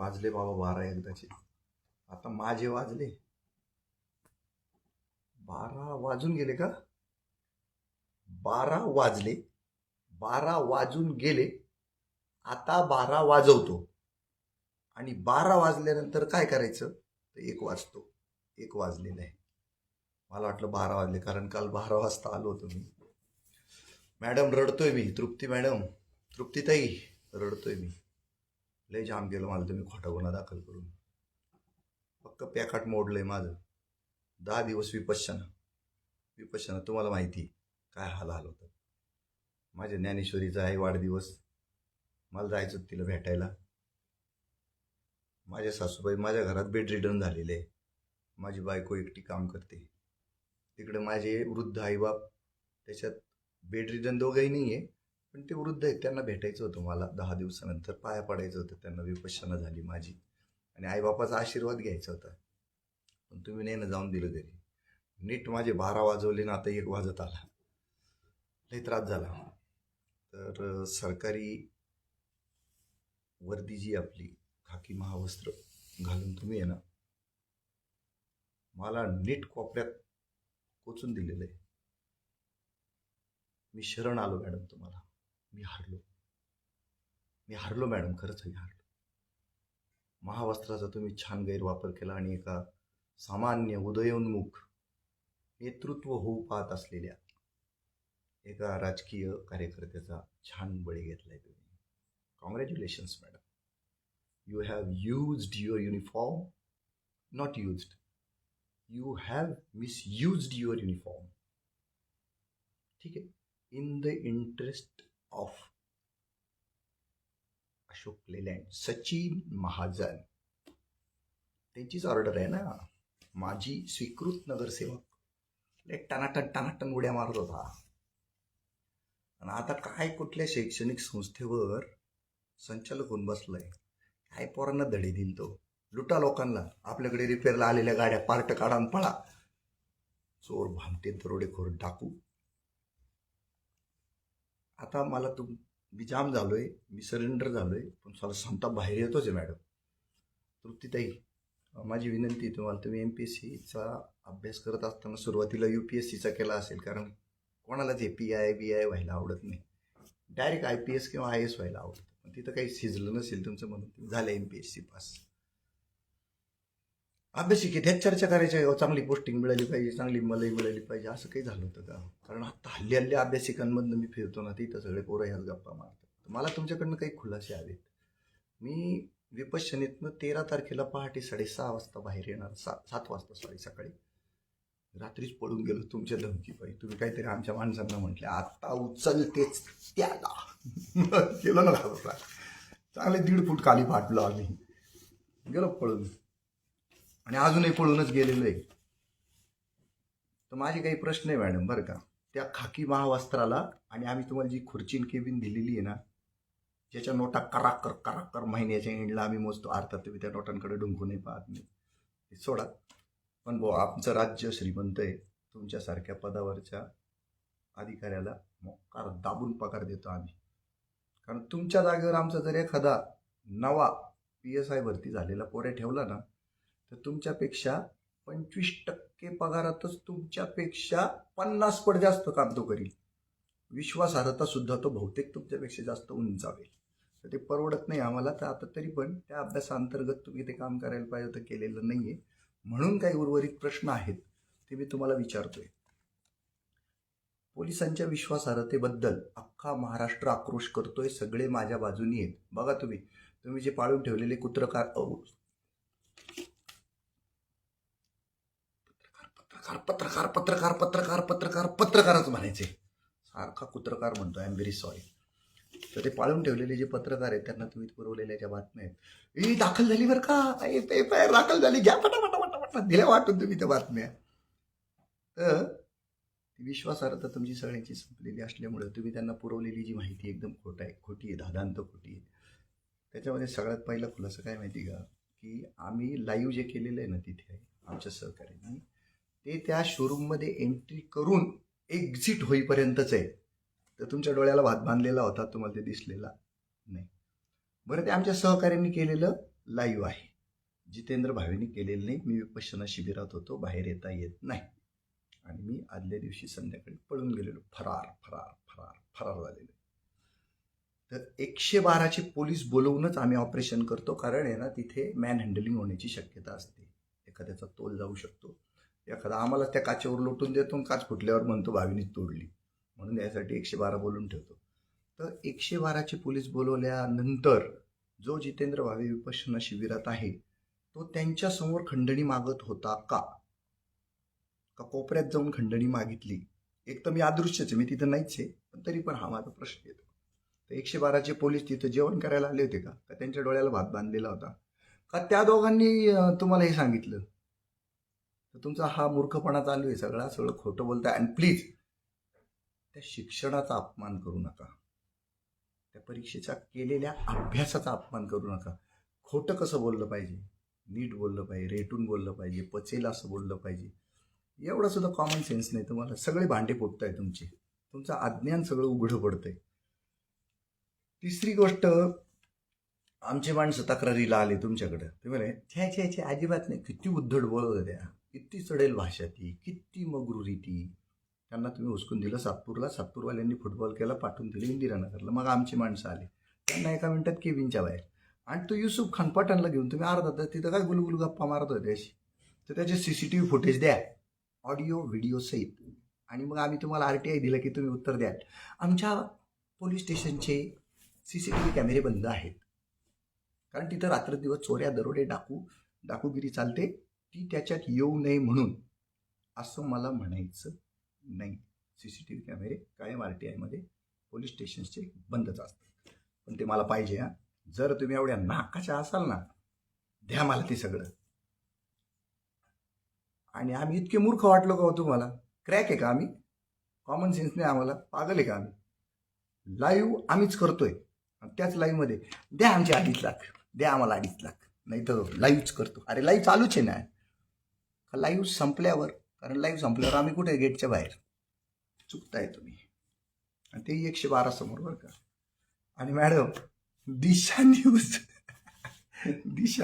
वाजले बाबा 12 एकदाचे. आता माझे वाजले 12 वाजून गेले का? 12 वाजले, 12 वाजून गेले. आता 12 वाजवतो आणि 12 वाजल्यानंतर काय करायचं? तर 1 वाजतो. 1 वाजलेलं आहे. मला वाटलं 12 वाजले, कारण काल 12 वाजता आलो होतो मी. मॅडम रडतोय मी, तृप्ती मॅडम, तृप्तीताई रडतोय मी. लय जाम गेलो मला तुम्ही खोटा गुन्हा दाखल करून. पक्क पॅकाट मोडलंय माझं. 10 दिवस विपश्यना तुम्हाला माहिती काय हाल होतं. माझ्या ज्ञानेश्वरीचा आहे वाढदिवस. मला जायचं होतं तिला भेटायला. माझ्या सासूबाई माझ्या घरात बेड रिडन झालेले आहे. माझी बायको एकटी काम करते. तिकडे माझे वृद्ध आईबाप, त्याच्यात बेड रिडन दोघंही नाही आहे, पण ते वृद्ध आहेत. त्यांना भेटायचं होतं मला 10 दिवसानंतर. पाया पडायचं होतं त्यांना. विपश्यना झाली माझी आणि आईबापाचा आशीर्वाद घ्यायचा होता. पण तुम्ही नाही ना जाऊन दिलं घरी. नीट माझे 12 वाजवले ना, आता 1 वाजत आला. लई त्रास झाला. तर सरकारी वर्दी जी आपली खाकी महावस्त्र घालून तुम्ही आहे ना, मला नीट कोपऱ्यात कोचून दिलेलं आहे. मी शरण आलो मॅडम तुम्हाला. मी हारलो मॅडम, खरंच मी हारलो. महावस्त्राचा तुम्ही छान गैरवापर केला आणि एका सामान्य उदयोन्मुख नेतृत्व होऊ पाहत असलेल्या एका राजकीय कार्यकर्त्याचा छान बळी घेतलाय तुम्ही. Congratulations madam. You have used your uniform, not used. You have misused your uniform. ठीक आहे. In the interest of Ashok Leyland, Sachin Mahajan, त्यांचीच ऑर्डर आहे ना. माझी स्वीकृत नगरसेवक टनाटन उड्या मारत होता. आणि आता काय कुठल्या शैक्षणिक संस्थेवर संचालक होऊन बसलाय. काय पोरांना धडे दिल तो. लुटा लोकांना. आपल्याकडे रिपेअरला आलेल्या गाड्या पार्ट काढून पळा. चोर, भामटे, दरोडेखोर, डाकू. आता मला मी जाम झालोय, मी सरेंडर झालोय, पण मला संताप बाहेर येतोच आहे मॅडम. तृप्तीताई, माझी विनंती आहे तुम्हाला, तुम्ही MPSCचा अभ्यास करत असताना सुरुवातीला UPSCचा केला असेल, कारण कोणालाच PI BI व्हायला आवडत नाही. डायरेक्ट IPS किंवा IS व्हायला आवडतं. पण तिथं काही शिजलं नसेल तुमचं म्हणून झालं MPSC पास. अभ्यासिकेत ह्याच चर्चा करायच्या, चांगली पोस्टिंग मिळाली पाहिजे, चांगली मलाही मिळाली पाहिजे, असं काही झालं होतं का? कारण आता हल्ली अभ्यासिकांमधनं मी फिरतो ना, तिथं सगळे पोरं ह्याच गप्पा मारतात. मला तुमच्याकडनं काही खुलासे हवेत. मी विपश्यनेतनं 13 तारखेला पहाटे 6:30 वाजता बाहेर येणार. 7 वाजता सकाळी. रात्रीच पळून गेलो तुमच्या धमकी पाहिजे. तुम्ही काहीतरी आमच्या माणसांना म्हटले, आता उचलतेच त्याला. केलं ना घाबरला. चांगले 1.5 फूट खाली फाटलो आम्ही. गेलो पळून. आणि अजूनही पळूनच गेलेलो आहे. तर माझे काही प्रश्न आहे मॅडम बरं का. त्या खाकी महावस्त्राला आणि आम्ही तुम्हाला जी खुर्चीन केबिन दिलेली आहे ना, ज्याच्या नोटा कराकर महिन्याच्या एंडला आम्ही मोजतो. अर्थात तुम्ही त्या नोटांकडे डुंकूनही पाहत नाही, ते सोडा. पण भाऊ, आमचं राज्य श्रीमंत आहे. तुमच्यासारख्या पदावरच्या अधिकाऱ्याला मोकार दाबून पगार देतो आम्ही. कारण तुमच्या जागेवर आमचा जर एखादा नवा PSI भरती झालेला पोऱ्या ठेवला ना, तर तुमच्यापेक्षा 25% पगारातच तुमच्यापेक्षा 50 पट जास्त काम तो करील. विश्वासार्हता सुद्धा तो बहुतेक तुमच्यापेक्षा जास्त उंचावेल. तर ते परवडत नाही आम्हाला. तर आता तरी पण त्या अभ्यासाअंतर्गत तुम्ही ते काम करायला पाहिजे होतं, केलेलं नाहीये. म्हणून काही उर्वरित प्रश्न आहेत ते मी तुम्हाला विचारतोय. पोलिसांच्या विश्वासार्हतेबद्दल अख्खा महाराष्ट्र आक्रोश करतोय. सगळे माझ्या बाजूनी आहेत. बघा तुम्ही जे पाळून ठेवलेले पत्रकारच म्हणायचे. सारखा कुत्रकार म्हणतो. I am very sorry. तर ते पाळून ठेवलेले जे पत्रकार आहेत त्यांना तुम्ही पुरवलेल्या ज्या बातम्या आहेत, दाखल झाली बरं का, FIR दाखल झाली, घ्या पटापटा दिल्या वाटून तुम्ही त्या बातम्या. तर विश्वासार्हता तुमची सगळ्यांची संपलेली असल्यामुळे तुम्ही त्यांना पुरवलेली जी माहिती एकदम खोटी आहे, धादांत खोटी आहे. त्याच्यामध्ये सगळ्यात पहिला खुलासा काय माहिती का, की आम्ही लाईव्ह जे केलेलं आहे ना तिथे आमच्या सहकार्याने, ते त्या शोरूममध्ये एंट्री करून एक्झिट होईपर्यंतच आहे. तर तुमच्या डोळ्याला भात बांधलेला होता, तुम्हाला ते दिसलेला नाही. बरं, ते आमच्या सहकार्यांनी केलेलं लाईव्ह आहे. जितेंद्र भावेनी केलेलं नाही. मी विपश्यना शिबिरात होतो, बाहेर येता येत नाही आणि मी आदल्या दिवशी संध्याकाळी पळून गेलेलो. फरार फरार फरार फरार झालेलो. तर 112चे पोलीस बोलवूनच आम्ही ऑपरेशन करतो, कारण आहे ना तिथे मॅन हँडलिंग होण्याची शक्यता असते. एखाद्याचा तोल जाऊ शकतो, एखादा आम्हाला त्या काचेवर लोटून देतो, काच फुटल्यावर म्हणतो भावीनीच तोडली, म्हणून यासाठी 112 बोलून ठेवतो. तर 112चे पोलीस बोलवल्यानंतर जो जितेंद्र भावे विपश्यना शिबिरात आहे तो त्यांच्यासमोर खंडणी मागत होता का कोपऱ्यात जाऊन खंडणी मागितली? एक तर मी अदृश्यच आहे, मी तिथं नाहीच आहे, पण तरी पण हा माझा प्रश्न येतो. तर 112चे पोलीस तिथं जेवण करायला आले होते का त्यांच्या डोळ्याला भात बांधलेला होता का त्या दोघांनी तुम्हाला हे सांगितलं? तर तुमचा हा मूर्खपणा चालू आहे, सगळं खोटं बोलताय. आणि प्लीज त्या शिक्षणाचा अपमान करू नका, त्या परीक्षेच्या केलेल्या अभ्यासाचा अपमान करू नका. खोटं कसं बोललं पाहिजे, नीट बोललं पाहिजे, रेटून बोललं पाहिजे, पचेल असं बोललं पाहिजे, एवढं सुद्धा कॉमन सेन्स नाही तुम्हाला. सगळे भांडे फोडताय तुमचे, तुमचं अज्ञान सगळं उघडं पडतंय. तिसरी गोष्ट, आमचे माणसं तक्रारीला आले तुमच्याकडे, ते म्हणे छे अजिबात नाही, किती उद्धट बोलत होत्या, किती चढेल भाषा ती, किती मगरुरी ती. त्यांना तुम्ही हुसकून दिलं सातपूरला, सातपूरवाल्यांनी फुटबॉल केला, पाठवून दिलं इंदिरानगरला. मग आमची माणसं आली, त्यांना एका मिनिटात केबिनच्या बाहेर. आणि तो युसुफ खान पठाणला घेऊन तुम्ही अर्धा तास तिथं काय गुलगुल गप्पा मारत होते अशी. तर त्याचे CCTV फुटेज द्या, ऑडिओ व्हिडिओ सहित, आणि मग आम्ही तुम्हाला RTI दिलं की तुम्ही उत्तर द्याल. आमच्या पोलीस स्टेशनचे CCTV कॅमेरे बंद आहेत, कारण तिथं रात्रदिवस चोऱ्या, दरोडे, डाकूगिरी चालते, ती त्याच्यात येऊ नये म्हणून. असं मला म्हणायचं नाही. CCTV कॅमेरे कायम RTI मध्ये पोलीस स्टेशनचे बंदच असतात, पण ते मला पाहिजे. हा, जर तुम्ही एवढ्या नाकाच्या असाल ना, द्या मला ते सगळं. आणि आम्ही इतके मूर्ख वाटलो का तुम्हाला? क्रॅक आहे का आम्ही? कॉमन सेन्स नाही आम्हाला? पागल आहे का आम्ही? लाईव्ह आम्हीच करतोय, त्याच लाईव्ह मध्ये द्या आमचे 2.5 लाख, द्या आम्हाला 2.5 लाख, नाही तर लाईव्हच करतो. अरे लाईव्ह चालूच आहे ना, लाईव्ह संपल्यावर, कारण लाईव्ह संपल्यावर आम्ही कुठे गेटच्या बाहेर. चुकताय तुम्ही. आणि ते 112 समोर बरं का. आणि मॅडम, दिशा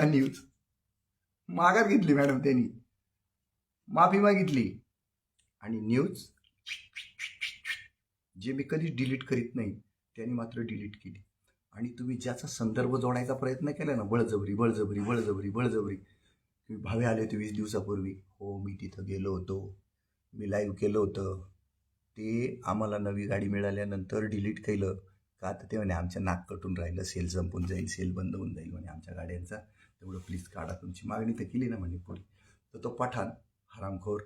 न्यूज माघार घेतली मॅडम, त्यांनी माफी मागितली. आणि न्यूज जे मी कधीच डिलीट करीत नाही त्यांनी मात्र डिलीट केली. आणि तुम्ही ज्याचा संदर्भ जोडायचा प्रयत्न केला ना, बळजबरी, तुम्ही भावे आले होते 20 दिवसापूर्वी, हो मी तिथं गेलो होतो, मी लाईव्ह केलं होतं, ते आम्हाला नवी गाडी मिळाल्यानंतर डिलीट केलं का? तर ते म्हणे आमच्या नाक कटून राहिलं, सेल संपून जाईल, सेल बंद होऊन जाईल म्हणे आमच्या गाड्यांचा, तेवढं प्लीज काढा. तुमची मागणी तर केली ना म्हणे पुढे. तर तो पठाण, हरामखोर,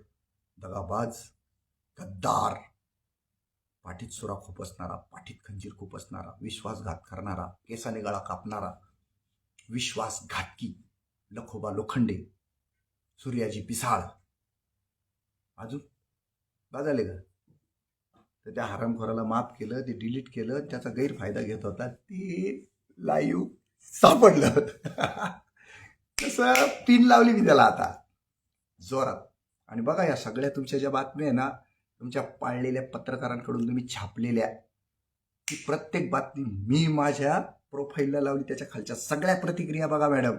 दगाबाज, गद्दार, पाठीत सुरा खुपसणारा, पाठीत खंजीर खुपसणारा, विश्वासघात करणारा, केसाने गळा कापणारा, विश्वासघातकी, लखोबा लोखंडे, सूर्याजी पिसाळ, अजून बघाले का? तर त्या हरामखोराला माफ केलं, ते डिलीट केलं, त्याचा गैरफायदा घेत होता, ते लाईव्ह सापडलं. तसं पिन लावली मी त्याला आता जोरात. आणि बघा, या सगळ्या तुमच्या ज्या बातम्या आहे ना, तुमच्या पाळलेल्या पत्रकारांकडून तुम्ही छापलेल्या, ती प्रत्येक बातमी मी माझ्या प्रोफाईलला लावली, त्याच्या खालच्या सगळ्या प्रतिक्रिया बघा मॅडम,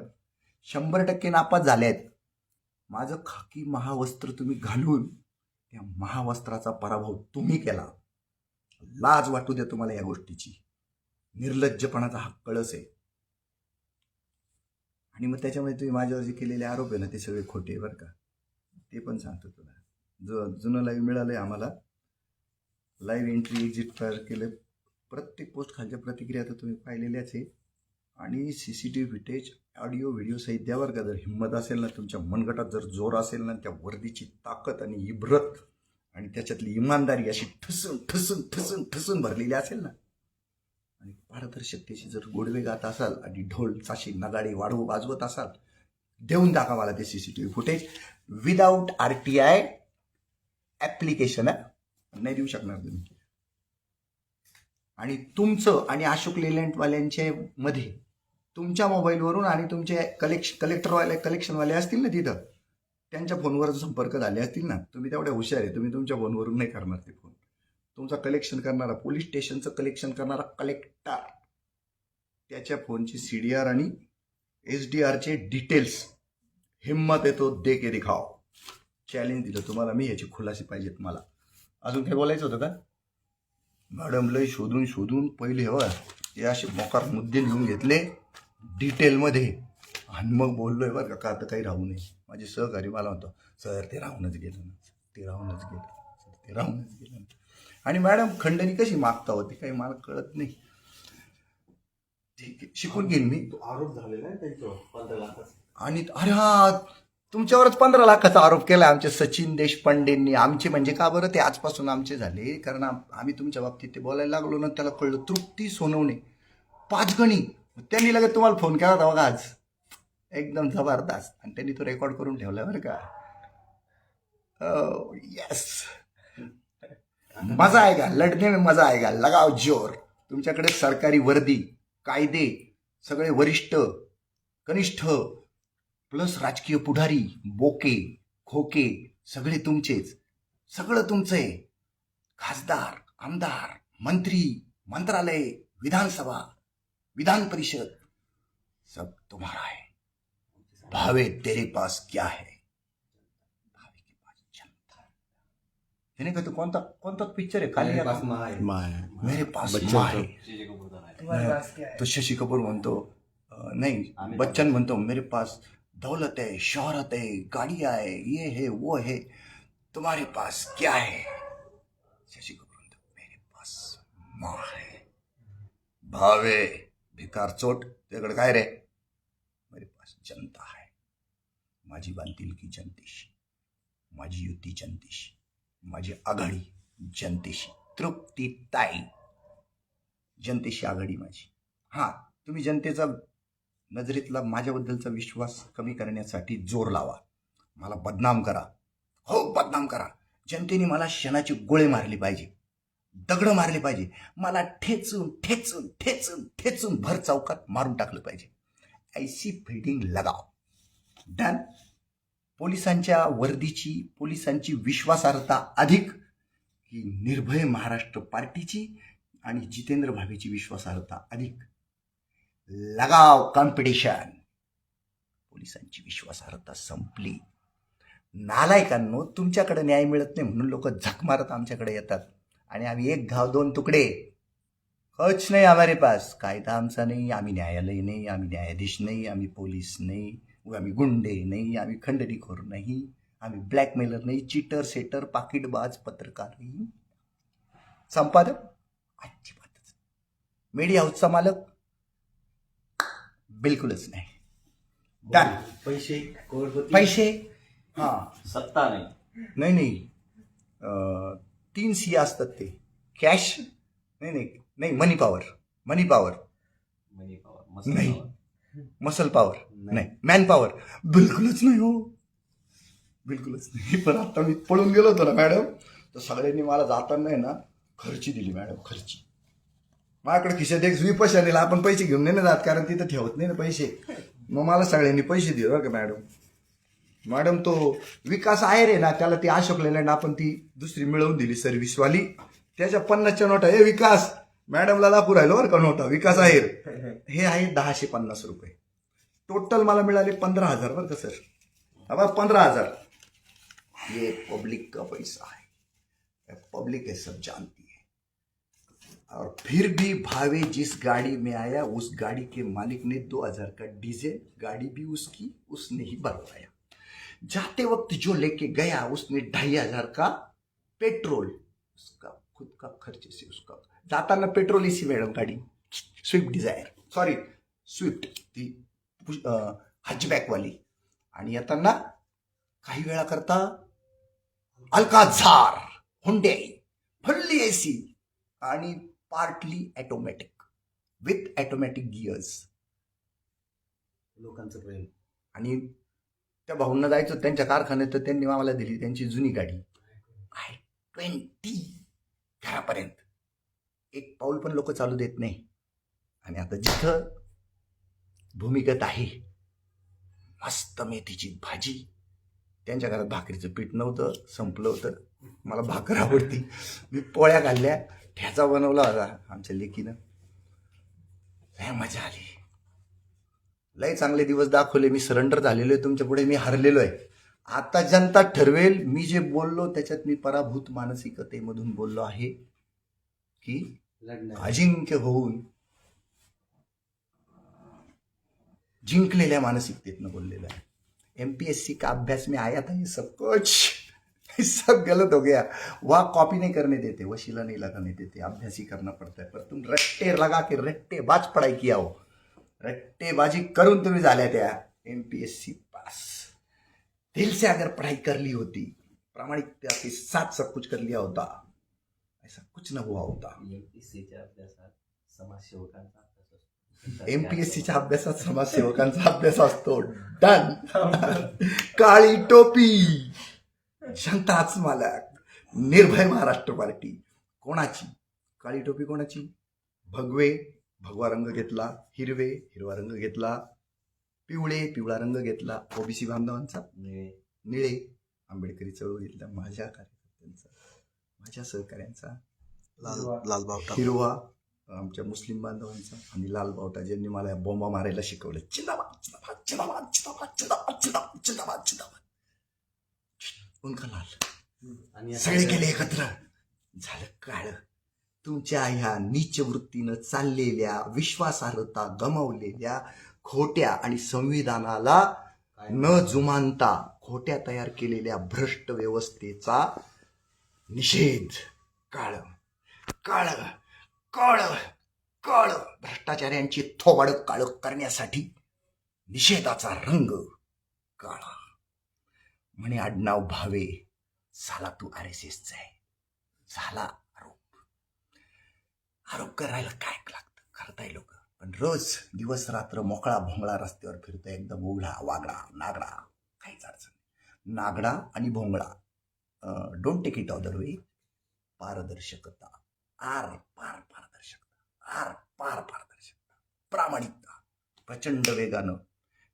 100% नापास झाल्या आहेत. माझं खाकी महावस्त्र तुम्ही घालून त्या महावस्त्राचा पराभव तुम्ही केला. लाज वाटू द्या तुम्हाला या गोष्टीची. निर्लज्जपणाचा हा कळस आहे. आणि मग त्याच्यामध्ये तुम्ही माझ्यावर जे केलेले आरोप आहे ना, ते सगळे खोटे बरं का, ते पण सांगतो तुला. जुनं लाईव्ह मिळालंय आम्हाला, लाईव्ह एंट्री एक्झिट तयार केलं, प्रत्येक पोस्ट खालच्या प्रतिक्रिया तर तुम्ही पाहिलेल्याच आहे. आणि CCTV फुटेज, ऑडिओ व्हिडिओ सहित द्यावर का. जर हिंमत असेल ना, तुमच्या मनगटात जर जोर असेल ना, त्या वर्दीची ताकद आणि इब्रत आणि त्याच्यातली इमानदारी अशी ठसून ठसून ठसून ठसून भरलेली असेल ना, आणि पारदर्शकतेची जर गोडवे गात असाल आणि ढोल चाशी नगाडे वाजवत असाल, देऊन टाका मला ते CCTV footage without RTI application. नाही देऊ शकणार तुम्ही. आणि तुमचं आणि अशोक लेलँडवाल्यांच्या मध्ये तुमच्या मोबाईलवरून आणि तुमचे कलेक्शनवाले असतील ना तिथं, त्यांच्या फोनवर संपर्क झाले असतील ना, तुम्ही तेवढ्या हुशार आहे, तुम्ही तुमच्या फोनवरून नाही करणार ते फोन. तुमचा कलेक्शन करणारा, पोलीस स्टेशनचं कलेक्शन करणारा कलेक्टर, त्याच्या फोनची CDR आणि SDRचे डिटेल्स, हिम्मत आहे तो दे के दिखाओ. चॅलेंज दिलं तुम्हाला मी, याची खुलासे पाहिजेत मला. अजून काय बोलायचं होतं का? मॅडम लय शोधून शोधून पहिले हे असे मोकार मुद्दे लिहून घेतले डिटेलमध्ये आणि मग बोललोय बरं का आता काही राहू नये. माझे सहकारी मला म्हणतो सर ते राहूनच गेलं ना, ते राहूनच गेलं, ते राहूनच गेलं. आणि मॅडम खंडणी कशी मागता होती काही मला कळत नाही. ठीक आहे, शिकून घेईन मी. आरोप झालेला आहे त्यांच्यावर 15 लाखाचा. आणि अरे हा, तुमच्यावरच 15 लाखाचा आरोप केला आमच्या सचिन देशपांडेंनी. आमचे म्हणजे का बरं ते आजपासून आमचे झाले, कारण आम्ही तुमच्या बाबतीत ते बोलायला लागलो ना, त्याला कळलं. तृप्ती सोनवणे 5 गणी, त्यांनी लगेच तुम्हाला फोन केला होता बघा आज, एकदम जबरदस्त. आणि त्यांनी तो रेकॉर्ड करून ठेवला बरं का. येस, मजा आएगा, लढणे में मजा आएगा, लगाव जोर. तुमच्याकडे सरकारी वर्दी, कायदे, सगळे वरिष्ठ कनिष्ठ प्लस राजकीय पुढारी, बोके खोके सगळे तुमचेच, सगळं तुमचं आहे. खासदार, आमदार, मंत्री, मंत्रालय, विधानसभा, विधान परिषद, सब तुम्हारा है. भावे तेरे पास क्या है, भावे के पास जनता. हे नाही का तो कोणता कोणता पिक्चर आहे खाली, मेरे पास माँ है. मेरे पास माँ है. शशी कपूरचा नाही. तुम्हारे पास क्या है? तो शशी कपूर म्हणतो नाही, बच्चन म्हणतो मेरे पास दौलत है, शोहरत है, गाड़ियां है, ये है वो है, तुम्हारे पास क्या है. शशी कपूर म्हणतो मेरे पास माँ है. भावे भिकार चोट, त्याकडे काय रे, मेरे पास जनता है. माझी बांधिलकी जनतेशी, माझी युती जनतेशी, माझी आघाडी जनतेशी. तृप्तीताई जनतेशी आघाडी माझी. हां, तुम्ही जनतेचा नजरेतला माझ्याबद्दलचा विश्वास कमी करण्यासाठी जोर लावा, मला बदनाम करा, हो बदनाम करा. जनतेने मला क्षणाचे गोळे मारले पाहिजे, दगड मारले पाहिजे, मला ठेचून ठेचून ठेचून ठेचून भर चौकात मारून टाकलं पाहिजे. ऐसी फिल्डिंग लगाव. डन. पोलिसांच्या वर्दीची, पोलिसांची विश्वासार्हता अधिक ही निर्भय महाराष्ट्र पार्टीची आणि जितेंद्र भावेची विश्वासार्हता अधिक. लगाव कॉम्पिटिशन. पोलिसांची विश्वासार्हता संपली. नालायकांनो, तुमच्याकडे न्याय मिळत नाही म्हणून लोक झक मारत आमच्याकडे येतात आणि आम्ही एक घाव दोन तुकडे. कच नाही हमारे पास, कायदा आमचा नाही, आम्ही न्यायालय नाही, आम्ही न्यायाधीश नाही, आम्ही पोलीस नाही, आम्ही गुंडे नाही, आम्ही खंडणीखोर नाही, आम्ही ब्लॅकमेलर नाही, चीटर सेटर पाकिटबाज पत्रकार नाही, संपादक अजिबातच, मीडिया हाऊसचा मालक बिलकुलच नाही. डन. पैसे करोडपती. पैसे हां, सत्ता नाही. नाही नाही, 3 C असतात ते. कॅश नाही नाही नाही, मनी पॉवर, मनी पॉवर मनी पॉवर, मसल नाही, पॉवर. मसल पॉवर नाही, मॅन पॉवर बिलकुलच नाही. हो बिलकुलच नाही. पण आता मी पळून गेलो होतो ना मॅडम, तर सगळ्यांनी मला जाताना आहे ना खर्ची दिली मॅडम, खर्ची. माझ्याकडे खिशात एक विपशा दिला, आपण पैसे घेऊन नाही ना जात कारण तिथं ठेवत नाही ना पैसे. मग मला सगळ्यांनी पैसे दिले बरं का मॅडम. मॅडम तो विकास आहे रे ना, त्याला ती अशोक लेलँड आपण ती दुसरी मिळवून दिली सर्व्हिसवाली, त्याच्या 50च्या नोटा. हे विकास मॅडमला दाखवू राहिलो बरं का नोटा, विकास आहे हे आहे 1050 रुपये. टोटल मला मिळाले 15,000 बरं का सर. अब 15,000 ये पब्लिक का पैसा है, पब्लिक है, सब जानती है. और फिर भी भावे जिस गाड़ी में आया उस गाड़ी के मालिक ने 2000 का डीजल, गाड़ी भी उसकी, उसने ही भरवाया. जाते वक्त जो लेके गया उसने 2500 का पेट्रोल, उसका खुद का खर्च से उसका. जाताना पेट्रोल इसी मॅडम गाडी, स्विफ्ट डिझायर, सॉरी स्विफ्ट ती हॅचबॅकवाली. आणि येताना काही वेळा करता अल्काझार हुंडई फुल्ली एसी आणि partly automatic with automatic gears. लोकांचं प्रेम. आणि त्या भाऊंना जायचं त्यांच्या कारखान्यात, तर त्यांनी आम्हाला दिली त्यांची जुनी गाडी i20 घरापर्यंत. एक पाऊल पण लोक चालू देत नाही. आणि आता जिथं भूमिगत आहे मस्त मेथीची भाजी, त्यांच्या घरात भाकरीचं पीठ नव्हतं, संपलं होतं. मला भाकर आवडती, मी पोळ्या घालल्या, ठ्याचा बनवला होता आमच्या लेकीनं. लय मजा आली. लय चांगले दिवस दाखवले, मी सरेंडर झालेलो आहे तुमच्या पुढे, मी हरलेलो आहे. आता जनता ठरवेल. मी जे बोललो त्याच्यात मी पराभूत मानसिकतेमधून बोललो आहे की लढणार. अजिंक्य होऊन जिंकलेल्या मानसिकतेतनं बोललेलं आहे. एमपीएससी का अभ्यास में आया था ये सब कुछ, सब गलत हो गया. वहाँ कॉपी नहीं करने देते, वशीला नहीं लगाने देते, अभ्यास ही करना पड़ता है. पर तुम रट्टे लगा के रट्टेबाज पढ़ाई किया हो, रट्टेबाजी करून तुम्ही झाल्या त्या एमपीएससी पास. दिल से अगर पढ़ाई कर ली होती, प्रामाणिकता के साथ सब कुछ कर लिया होता, ऐसा कुछ न हुआ होता. एमपीएससीच्या अभ्यासात समाजसेवकांचा अभ्यास असतो. एमपीएससीच्या अभ्यासात समाजसेवकांचा अभ्यास असतो. डन. काळी टोपी, जनताच मालक, निर्भय महाराष्ट्र पार्टी. कोणाची काळी टोपी? कोणाची? भगवा रंग घेतला, हिरवा रंग घेतला, पिवळा रंग घेतला ओबीसी बांधवांचा, निळे आंबेडकरी चळवळीतल्या माझ्या कार्यकर्त्यांचा, माझ्या सहकाऱ्यांचा, लाल बावटा, हिरवा आमच्या मुस्लिम बांधवांचा, आणि लाल बावटा ज्यांनी मला या बॉम्बा मारायला शिकवलं. जिंदाबाद जिंदाबाद जिंदाबाद जिंदाबाद जिंदाबाद जिंदाबाद जिंदाबाद जिंदाबाद. उनका लाल. आणि सगळे गेले एकत्र, झालं काळ. तुमच्या ह्या नीच वृत्तीनं चाललेल्या, विश्वासार्हता गमावलेल्या, खोट्या आणि संविधानाला न जुमानता खोट्या तयार केलेल्या भ्रष्ट व्यवस्थेचा निषेध. काळ काळ काळ काळ भ्रष्टाचाऱ्यांची थोबाड काळ करण्यासाठी निषेधाचा रंग काळा. म्हणे आडनाव भावे, झाला तू RSSचा आहे. झाला आरोप करायला काय लागतं, करताय लोक. पण रोज दिवस रात्र मोकळा भोंगळा रस्त्यावर फिरतोय, एकदम उघडा वागडा नागडा, काहीच अडचण नाही. नागडा आणि भोंगळा, don't take it other way. पारदर्शकता, आर पार पारदर्शकता, आर पार पारदर्शकता, प्रामाणिकता. प्रचंड वेगानं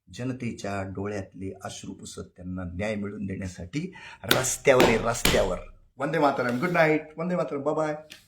जनतेच्या डोळ्यातले अश्रू पुसत त्यांना न्याय मिळवून देण्यासाठी रस्त्यावर. Vande Mataram. Good night. Vande Mataram. Bye.